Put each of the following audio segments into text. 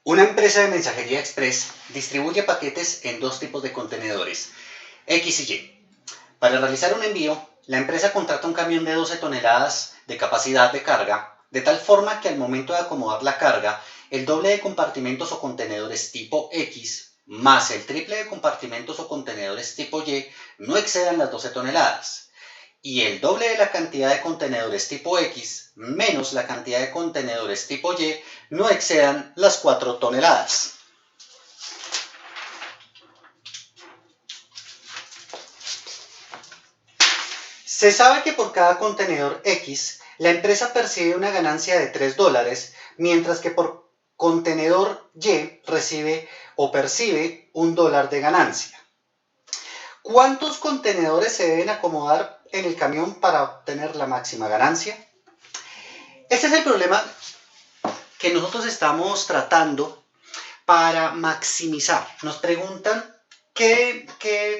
Una empresa de mensajería express distribuye paquetes en dos tipos de contenedores, X y Y. Para realizar un envío, la empresa contrata un camión de 12 toneladas de capacidad de carga, de tal forma que al momento de acomodar la carga, el doble de compartimentos o contenedores tipo X más el triple de compartimentos o contenedores tipo Y no excedan las 12 toneladas. Y el doble de la cantidad de contenedores tipo X menos la cantidad de contenedores tipo Y no excedan las 4 toneladas. Se sabe que por cada contenedor X, la empresa percibe una ganancia de $3, mientras que por contenedor Y recibe o percibe $1 de ganancia. ¿Cuántos contenedores se deben acomodar en el camión para obtener la máxima ganancia? Este es el problema que nosotros estamos tratando para maximizar. Nos preguntan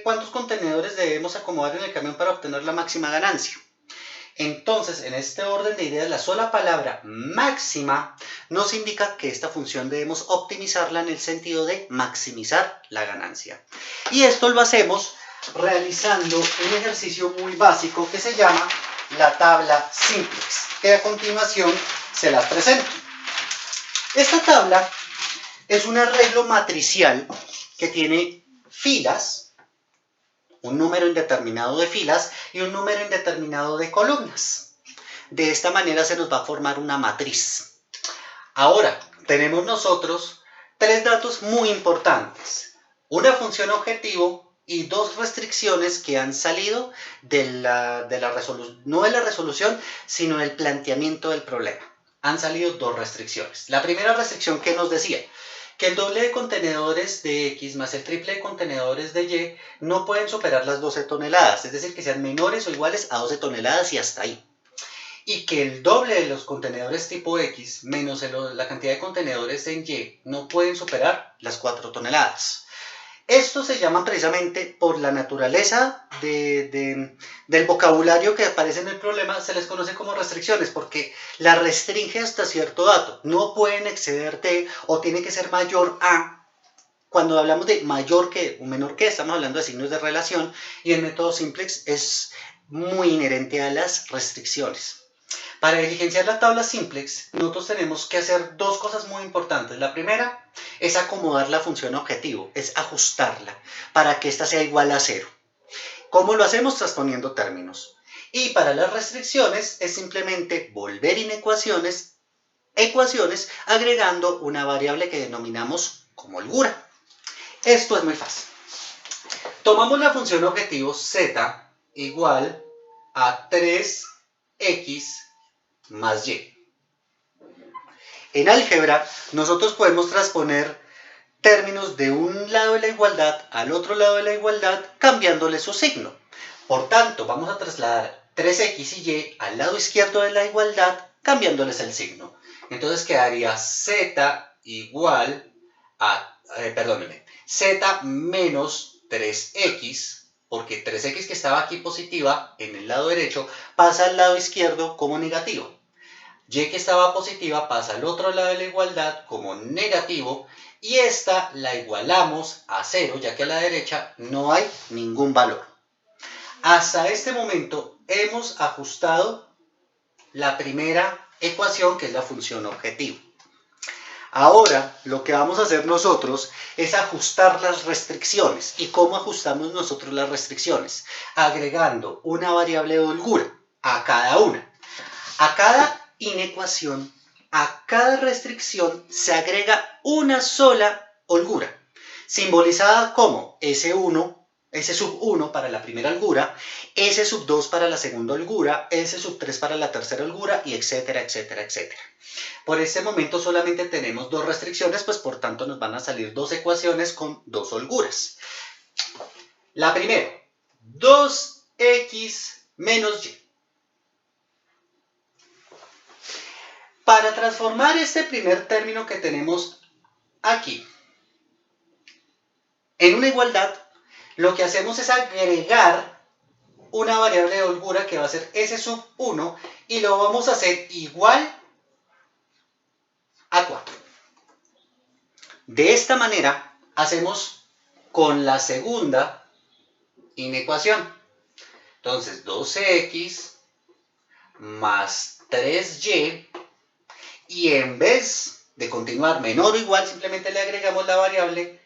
cuántos contenedores debemos acomodar en el camión para obtener la máxima ganancia. Entonces, en este orden de ideas, la sola palabra máxima nos indica que esta función debemos optimizarla en el sentido de maximizar la ganancia. Y esto lo hacemos realizando un ejercicio muy básico que se llama la tabla simplex, que a continuación se las presento. Esta tabla es un arreglo matricial que tiene filas, un número indeterminado de filas y un número indeterminado de columnas. De esta manera se nos va a formar una matriz. Ahora, tenemos nosotros tres datos muy importantes. Una función objetivo y dos restricciones que han salido no de la resolución, sino del planteamiento del problema. Han salido dos restricciones. La primera restricción que nos decía que el doble de contenedores de X más el triple de contenedores de Y no pueden superar las 12 toneladas, es decir, que sean menores o iguales a 12 toneladas y hasta ahí. Y que el doble de los contenedores tipo X menos la cantidad de contenedores en Y no pueden superar las 4 toneladas. Estos se llaman precisamente por la naturaleza del vocabulario que aparece en el problema, se les conoce como restricciones, porque la restringe hasta cierto dato. No pueden exceder de o tiene que ser mayor a. Cuando hablamos de mayor que o menor que, estamos hablando de signos de relación y el método simplex es muy inherente a las restricciones. Para diligenciar la tabla simplex, nosotros tenemos que hacer dos cosas muy importantes. La primera es acomodar la función objetivo, es ajustarla para que ésta sea igual a 0. ¿Cómo lo hacemos? Transponiendo términos. Y para las restricciones es simplemente volver inecuaciones, agregando una variable que denominamos como holgura. Esto es muy fácil. Tomamos la función objetivo z igual a 3x más y. En álgebra, nosotros podemos transponer términos de un lado de la igualdad al otro lado de la igualdad cambiándole su signo. Por tanto, vamos a trasladar 3x y y al lado izquierdo de la igualdad cambiándoles el signo. Entonces quedaría z igual a, z menos 3x, porque 3x que estaba aquí positiva en el lado derecho pasa al lado izquierdo como negativo. Y que estaba positiva pasa al otro lado de la igualdad como negativo y esta la igualamos a 0, ya que a la derecha no hay ningún valor. Hasta este momento hemos ajustado la primera ecuación, que es la función objetivo. Ahora lo que vamos a hacer nosotros es ajustar las restricciones. ¿Y cómo ajustamos nosotros las restricciones? Agregando una variable de holgura a cada una. A cada inecuación, a cada restricción se agrega una sola holgura, simbolizada como S1, S sub 1 para la primera holgura, S sub 2 para la segunda holgura, S sub 3 para la tercera holgura, y etcétera, etcétera, etcétera. Por este momento solamente tenemos dos restricciones, pues por tanto nos van a salir dos ecuaciones con dos holguras. La primera, 2x menos y. Para transformar este primer término que tenemos aquí en una igualdad, lo que hacemos es agregar una variable de holgura que va a ser S sub 1 y lo vamos a hacer igual a 4. De esta manera hacemos con la segunda inecuación. Entonces 2x más 3y, y en vez de continuar menor o igual, simplemente le agregamos la variable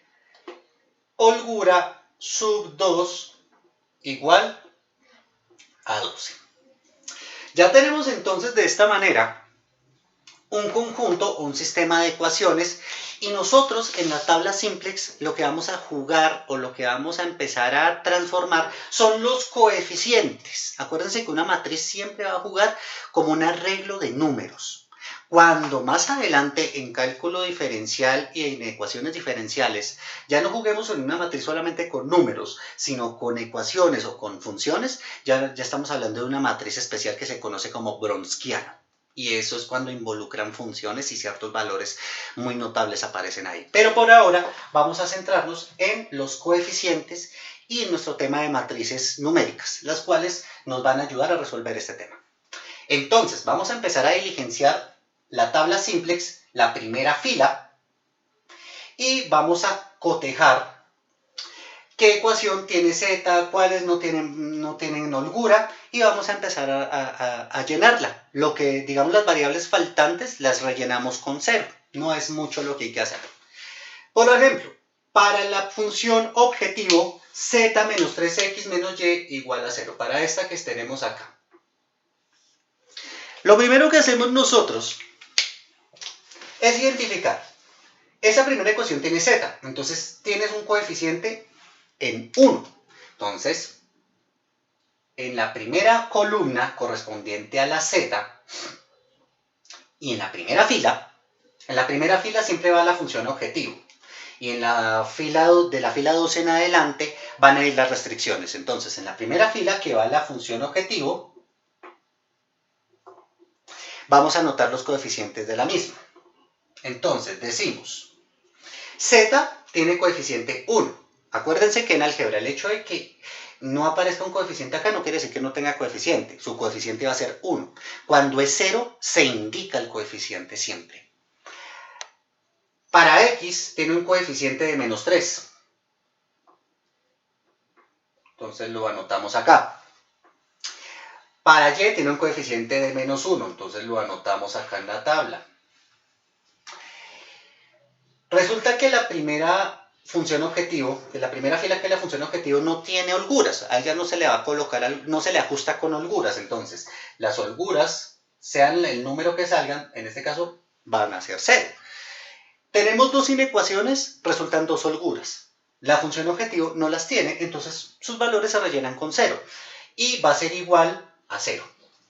holgura sub 2 igual a 12. Ya tenemos entonces de esta manera un conjunto, un sistema de ecuaciones, y nosotros en la tabla simplex lo que vamos a jugar o lo que vamos a empezar a transformar son los coeficientes. Acuérdense que una matriz siempre va a jugar como un arreglo de números. Cuando más adelante en cálculo diferencial y en ecuaciones diferenciales ya no juguemos en una matriz solamente con números, sino con ecuaciones o con funciones, ya estamos hablando de una matriz especial que se conoce como Bronsquiana. Y eso es cuando involucran funciones y ciertos valores muy notables aparecen ahí. Pero por ahora vamos a centrarnos en los coeficientes y en nuestro tema de matrices numéricas, las cuales nos van a ayudar a resolver este tema. Entonces, vamos a empezar a diligenciar la tabla simplex, la primera fila, y vamos a cotejar qué ecuación tiene z, cuáles no tienen holgura, y vamos a empezar a llenarla. Lo que, digamos, las variables faltantes las rellenamos con 0. No es mucho lo que hay que hacer. Por ejemplo, para la función objetivo, z menos 3x menos y igual a 0. Para esta que tenemos acá. Lo primero que hacemos nosotros es identificar. Esa primera ecuación tiene z, entonces tienes un coeficiente en 1. Entonces, en la primera columna correspondiente a la z y en la primera fila siempre va la función objetivo. Y en la fila de la fila 2 en adelante van a ir las restricciones. Entonces, en la primera fila que va la función objetivo, vamos a anotar los coeficientes de la misma. Entonces, decimos, z tiene coeficiente 1. Acuérdense que en álgebra el hecho de que no aparezca un coeficiente acá no quiere decir que no tenga coeficiente. Su coeficiente va a ser 1. Cuando es 0, se indica el coeficiente siempre. Para x tiene un coeficiente de menos 3. Entonces lo anotamos acá. Para y tiene un coeficiente de menos 1. Entonces lo anotamos acá en la tabla. Resulta que la primera función objetivo, que la primera fila que es la función objetivo no tiene holguras, a ella no se le va a colocar, no se le ajusta con holguras, entonces las holguras, sean el número que salgan, en este caso van a ser 0. Tenemos dos inecuaciones, resultan dos holguras. La función objetivo no las tiene, entonces sus valores se rellenan con 0 y va a ser igual a 0,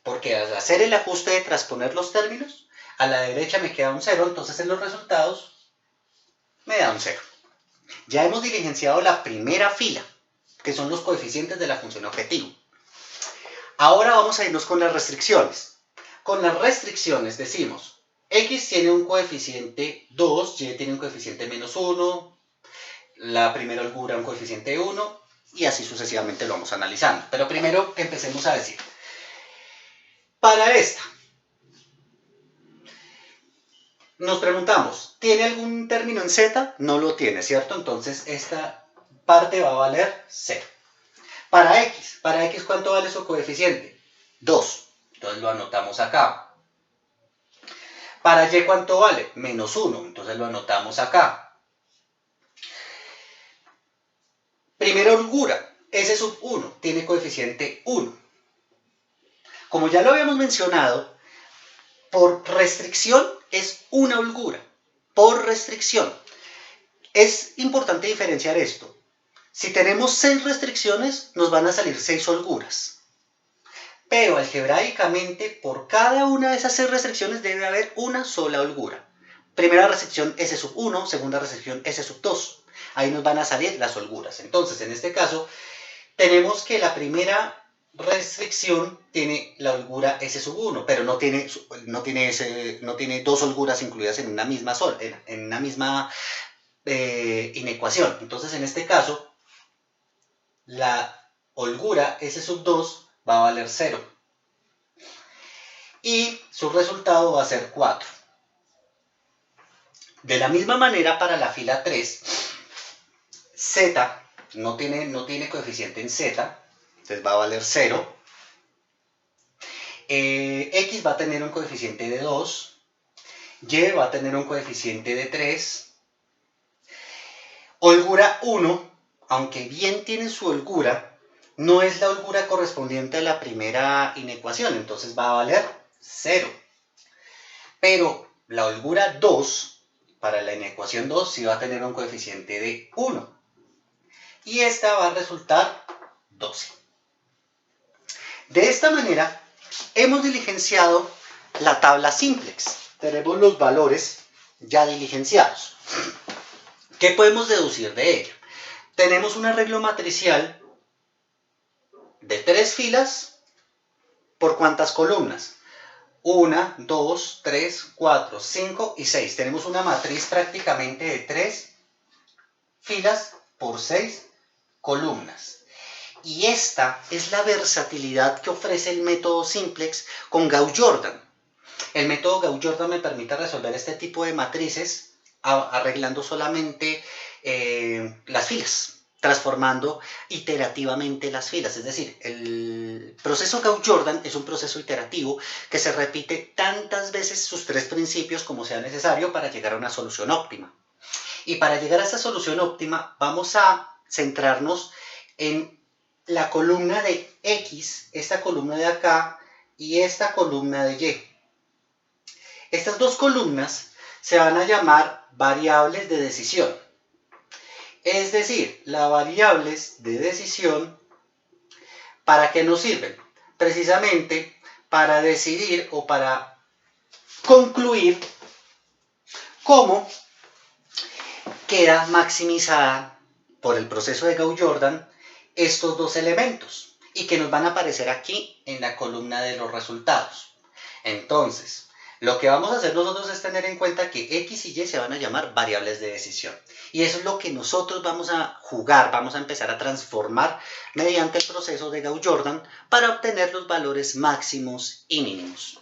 porque al hacer el ajuste de transponer los términos, a la derecha me queda un 0, entonces en los resultados me da un 0. Ya hemos diligenciado la primera fila, que son los coeficientes de la función objetivo. Ahora vamos a irnos con las restricciones. Con las restricciones decimos, x tiene un coeficiente 2, y tiene un coeficiente menos 1, la primera holgura un coeficiente 1, y así sucesivamente lo vamos analizando. Pero primero empecemos a decir, para esta, nos preguntamos, ¿tiene algún término en z? No lo tiene, ¿cierto? Entonces esta parte va a valer 0. Para x ¿cuánto vale su coeficiente? 2. Entonces lo anotamos acá. Para y ¿cuánto vale? Menos 1. Entonces lo anotamos acá. Primera holgura, S sub 1, tiene coeficiente 1. Como ya lo habíamos mencionado, por restricción es una holgura. Por restricción. Es importante diferenciar esto. Si tenemos 6 restricciones, nos van a salir 6 holguras. Pero algebraicamente, por cada una de esas 6 restricciones debe haber una sola holgura. Primera restricción S sub 1, segunda restricción S sub 2. Ahí nos van a salir las holguras. Entonces, en este caso, tenemos que la primera restricción tiene la holgura S sub 1, pero no tiene 2 holguras incluidas en una misma inecuación. Entonces, en este caso, la holgura S sub 2 va a valer 0. Y su resultado va a ser 4. De la misma manera, para la fila 3, Z no tiene coeficiente en Z, entonces va a valer 0. X va a tener un coeficiente de 2, Y va a tener un coeficiente de 3, holgura 1, aunque bien tiene su holgura, no es la holgura correspondiente a la primera inecuación, entonces va a valer 0. Pero la holgura 2, para la inecuación 2, sí va a tener un coeficiente de 1. Y esta va a resultar 12. De esta manera, hemos diligenciado la tabla simplex. Tenemos los valores ya diligenciados. ¿Qué podemos deducir de ella? Tenemos un arreglo matricial de 3 filas por ¿cuántas columnas? 1, 2, 3, 4, 5 y 6. Tenemos una matriz prácticamente de 3 filas por 6 columnas. Y esta es la versatilidad que ofrece el método simplex con Gauss-Jordan. El método Gauss-Jordan me permite resolver este tipo de matrices arreglando solamente las filas, transformando iterativamente las filas. Es decir, el proceso Gauss-Jordan es un proceso iterativo que se repite tantas veces sus 3 principios como sea necesario para llegar a una solución óptima. Y para llegar a esta solución óptima vamos a centrarnos en la columna de X, esta columna de acá y esta columna de Y. Estas dos columnas se van a llamar variables de decisión. Es decir, las variables de decisión, ¿para qué nos sirven? Precisamente para decidir o para concluir cómo queda maximizada por el proceso de Gauss-Jordan estos dos elementos y que nos van a aparecer aquí en la columna de los resultados. Entonces, lo que vamos a hacer nosotros es tener en cuenta que X y Y se van a llamar variables de decisión. Y eso es lo que nosotros vamos a jugar, vamos a empezar a transformar mediante el proceso de Gauss-Jordan para obtener los valores máximos y mínimos.